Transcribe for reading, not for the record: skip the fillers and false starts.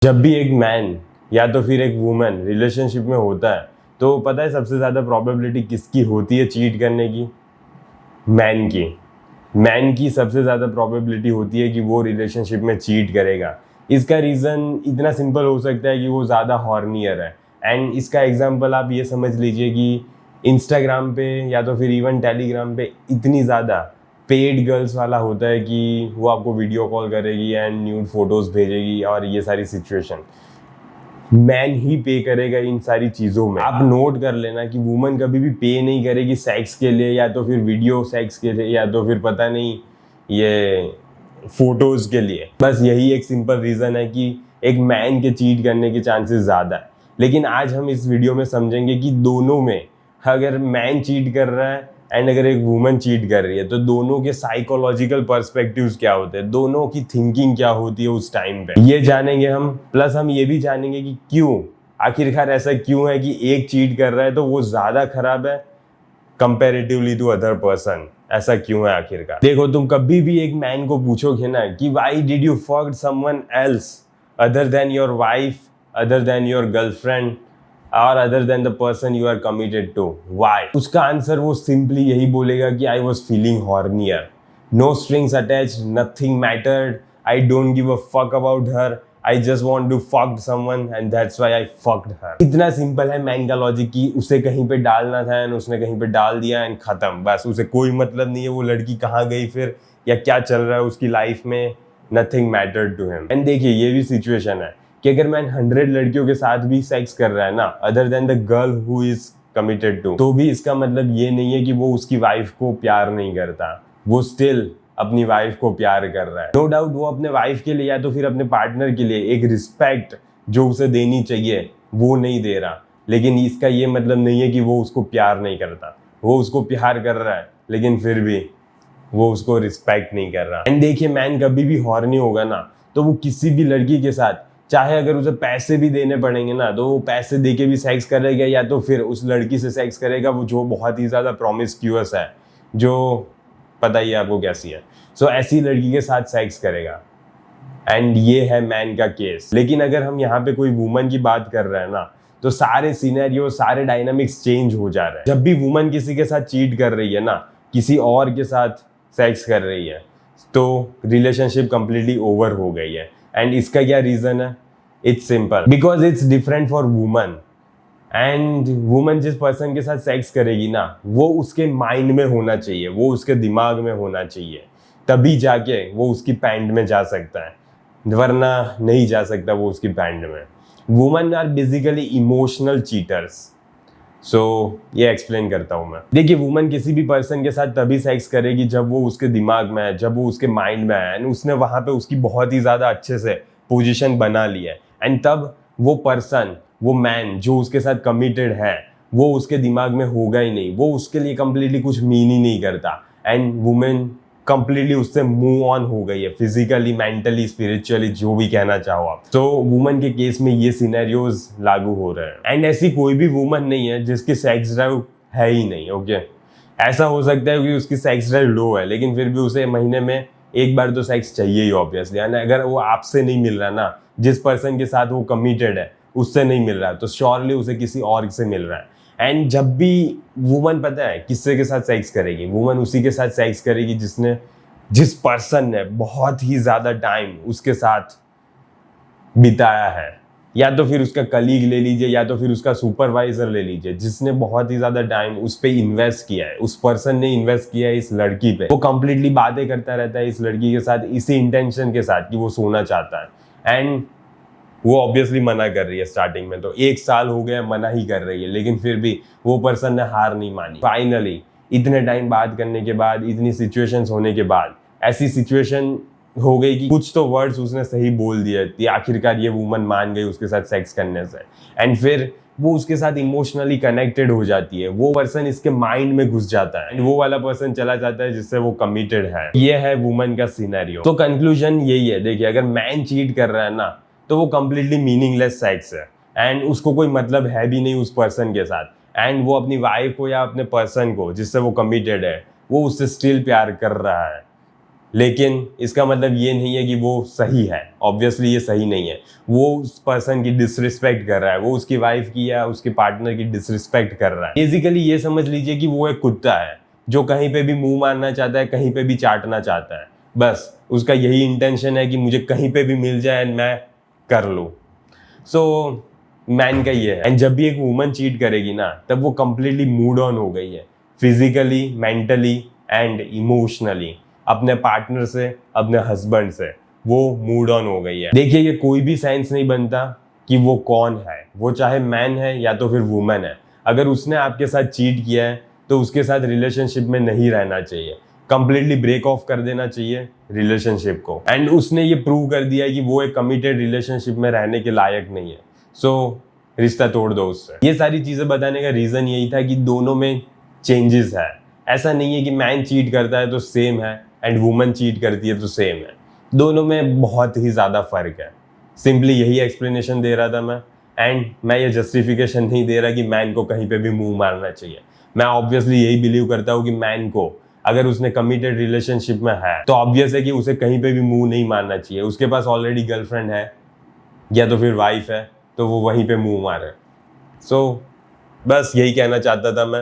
जब भी एक मैन या तो फिर एक वुमन रिलेशनशिप में होता है तो पता है सबसे ज़्यादा प्रोबेबिलिटी किसकी होती है चीट करने की? मैन की। मैन की सबसे ज़्यादा प्रोबेबिलिटी होती है कि वो रिलेशनशिप में चीट करेगा। इसका रीज़न इतना सिंपल हो सकता है कि वो ज़्यादा हॉर्नियर है। एंड इसका एग्जांपल आप ये समझ लीजिए कि इंस्टाग्राम पे या तो फिर इवन टेलीग्राम पे इतनी ज़्यादा पेड गर्ल्स वाला होता है कि वो आपको वीडियो कॉल करेगी एंड न्यूड फोटोज़ भेजेगी और ये सारी सिचुएशन मैन ही पे करेगा इन सारी चीज़ों में। आप नोट कर लेना कि वुमन कभी भी पे नहीं करेगी सेक्स के लिए या तो फिर वीडियो सेक्स के लिए या तो फिर पता नहीं ये फोटोज के लिए। बस यही एक सिंपल रीज़न है कि एक मैन के चीट करने के चांसेस ज़्यादा है। लेकिन आज हम इस वीडियो में समझेंगे कि दोनों में अगर मैन चीट कर रहा है एंड अगर एक वुमन चीट कर रही है तो दोनों के साइकोलॉजिकल पर्सपेक्टिव्स क्या होते हैं, दोनों की थिंकिंग क्या होती है उस टाइम पे, ये जानेंगे हम। प्लस हम ये भी जानेंगे कि क्यों, आखिरकार ऐसा क्यों है कि एक चीट कर रहा है तो वो ज्यादा खराब है कंपेरेटिवली टू अदर पर्सन। ऐसा क्यों है आखिरकार? देखो, तुम कभी भी एक मैन को पूछोगे ना कि why did you fuck someone else other than your wife, other than your girlfriend और other than the person you are committed to, why? उसका आंसर वो सिंपली यही बोलेगा कि I was feeling hornier, no strings attached, nothing mattered, I don't give a fuck about her, I just want to fuck someone and that's why I fucked her. इतना simple है man का logic कि उसे कहीं पे डालना था and उसने कहीं पे डाल दिया एंड खत्म। बस उसे कोई मतलब नहीं है वो लड़की कहाँ गई फिर या क्या चल रहा है उसकी लाइफ में, nothing mattered to him. And देखिए, ये भी सिचुएशन है कि अगर मैन 100 लड़कियों के साथ भी सेक्स कर रहा है ना other than the girl who is committed to, तो भी इसका मतलब ये नहीं है कि वो उसकी वाइफ को प्यार नहीं करता। वो स्टिल अपनी वाइफ को प्यार कर रहा है। नो डाउट वो अपने वाइफ के लिए या तो फिर अपने पार्टनर के लिए एक रिस्पेक्ट जो उसे देनी चाहिए वो नहीं दे रहा। लेकिन इसका ये मतलब नहीं है कि वो उसको प्यार नहीं करता। वो उसको प्यार कर रहा है लेकिन फिर भी वो उसको रिस्पेक्ट नहीं कर रहा। एंड देखिए, मैन कभी भी हॉर्नी होगा ना तो वो किसी भी लड़की के साथ, चाहे अगर उसे पैसे भी देने पड़ेंगे ना तो वो पैसे देके भी सेक्स करेगा या तो फिर उस लड़की से सेक्स करेगा वो जो बहुत ही ज़्यादा प्रोमिस्क्यूअस है, जो पता ही है आपको कैसी है। सो ऐसी लड़की के साथ सेक्स करेगा एंड ये है मैन का केस। लेकिन अगर हम यहाँ पे कोई वुमन की बात कर रहे हैं ना तो सारे सिनेरियो, सारे डायनामिक्स चेंज हो जा रहे हैं। जब भी वुमन किसी के साथ चीट कर रही है ना, किसी और के साथ सेक्स कर रही है, तो रिलेशनशिप कंप्लीटली ओवर हो गई है। एंड इसका क्या रीजन है? It's simple, because it's different for woman. And woman जिस पर्सन के साथ सेक्स करेगी ना वो उसके माइंड में होना चाहिए, वो उसके दिमाग में होना चाहिए, तभी जाके वो उसकी पैंट में जा सकता है, वरना नहीं जा सकता वो उसकी पैंट में। Woman are basically emotional cheaters. So ये एक्सप्लेन करता हूँ मैं। देखिए, वुमन किसी भी पर्सन के साथ तभी सेक्स करेगी जब वो उसके दिमाग में है, जब वो उसके माइंड में है एंड उसने वहाँ पे उसकी बहुत ही ज़्यादा अच्छे से पोजीशन बना ली है। एंड तब वो पर्सन, वो मैन जो उसके साथ कमिटेड है, वो उसके दिमाग में होगा ही नहीं, वो उसके लिए कंप्लीटली कुछ मीन ही नहीं करता। एंड वुमेन कंप्लीटली उससे मूव ऑन हो गई है, फिजिकली, मेंटली, स्पिरिचुअली, जो भी कहना चाहो आप। तो वुमन के केस में ये सिनेरियोज लागू हो रहे हैं। एंड ऐसी कोई भी वुमन नहीं है जिसकी सेक्स ड्राइव है ही नहीं। ओके, ऐसा हो सकता है कि उसकी सेक्स ड्राइव लो है लेकिन फिर भी उसे महीने में एक बार तो सेक्स चाहिए ही ऑब्वियसली। एंड अगर वो आपसे नहीं मिल रहा ना, जिस पर्सन के साथ वो कमिटेड है उससे नहीं मिल रहा, तो श्योरली उसे किसी और से मिल रहा है। एंड जब भी वुमन, पता है किससे के साथ सेक्स करेगी? वुमन उसी के साथ सेक्स करेगी जिस पर्सन ने बहुत ही ज़्यादा टाइम उसके साथ बिताया है, या तो फिर उसका कलीग ले लीजिए या तो फिर उसका सुपरवाइजर ले लीजिए, जिसने बहुत ही ज़्यादा टाइम उस पर इन्वेस्ट किया है। उस पर्सन ने इन्वेस्ट किया है इस लड़की पे। वो कंप्लीटली बातें करता रहता है इस लड़की के साथ इसी इंटेंशन के साथ कि वो सोना चाहता है। एंड वो ऑब्वियसली मना कर रही है स्टार्टिंग में, तो 1 साल हो गया मना ही कर रही है, लेकिन फिर भी वो पर्सन ने हार नहीं मानी। फाइनली इतने टाइम बात करने के बाद, इतनी सिचुएशंस होने के बाद, ऐसी सिचुएशन हो गई कि कुछ तो वर्ड्स उसने सही बोल दिए थी, आखिरकार ये वुमन मान गई उसके साथ सेक्स करने से। एंड फिर वो उसके साथ इमोशनली कनेक्टेड हो जाती है, वो पर्सन इसके माइंड में घुस जाता है एंड वो वाला पर्सन चला जाता है जिससे वो कमिटेड है। ये है वुमन का सिनेरियो। तो कंक्लूजन यही है, देखिए, अगर मैन चीट कर रहा है ना तो वो कंप्लीटली मीनिंगलेस सेक्स है एंड उसको कोई मतलब है भी नहीं उस पर्सन के साथ। एंड वो अपनी वाइफ को या अपने पर्सन को जिससे वो कमिटेड है, वो उससे स्टिल प्यार कर रहा है। लेकिन इसका मतलब ये नहीं है कि वो सही है। ऑब्वियसली ये सही नहीं है। वो उस पर्सन की डिसरिस्पेक्ट कर रहा है, वो उसकी वाइफ की या उसके पार्टनर की डिसरिस्पेक्ट कर रहा है। बेसिकली ये समझ लीजिए कि वो एक कुत्ता है जो कहीं पे भी मुंह मारना चाहता है, कहीं पे भी चाटना चाहता है। बस उसका यही इंटेंशन है कि मुझे कहीं पे भी मिल जाए एंड मैं कर लूँ। सो मैन का ये है। एंड जब भी एक वुमन चीट करेगी ना, तब वो कंप्लीटली मूड ऑन हो गई है, फिजिकली, मेंटली एंड इमोशनली, अपने पार्टनर से, अपने हस्बैंड से वो मूड ऑन हो गई है। देखिए, ये कोई भी साइंस नहीं बनता कि वो कौन है, वो चाहे मैन है या तो फिर वुमन है। अगर उसने आपके साथ चीट किया है तो उसके साथ रिलेशनशिप में नहीं रहना चाहिए, कंप्लीटली ब्रेक ऑफ कर देना चाहिए रिलेशनशिप को। एंड उसने ये प्रूव कर दिया है कि वो एक कमिटेड रिलेशनशिप में रहने के लायक नहीं है। सो रिश्ता तोड़ दो उससे। ये सारी चीजें बताने का रीजन यही था कि दोनों में चेंजेस है। ऐसा नहीं है कि मैन चीट करता है तो सेम है एंड वुमन चीट करती है तो सेम है। दोनों में बहुत ही ज्यादा फर्क है। सिंपली यही एक्सप्लेनेशन दे रहा था मैं। एंड मैं ये जस्टिफिकेशन नहीं दे रहा कि मैन को कहीं पे भी मुंह मारना चाहिए। मैं ऑब्वियसली यही बिलीव करता हूँ कि मैन को, अगर उसने कमिटेड रिलेशनशिप में है तो ऑब्वियस है कि उसे कहीं पे भी मुंह नहीं मारना चाहिए। उसके पास ऑलरेडी गर्लफ्रेंड है या तो फिर वाइफ है, तो वो वहीं पे मुंह मारे। सो बस यही कहना चाहता था मैं।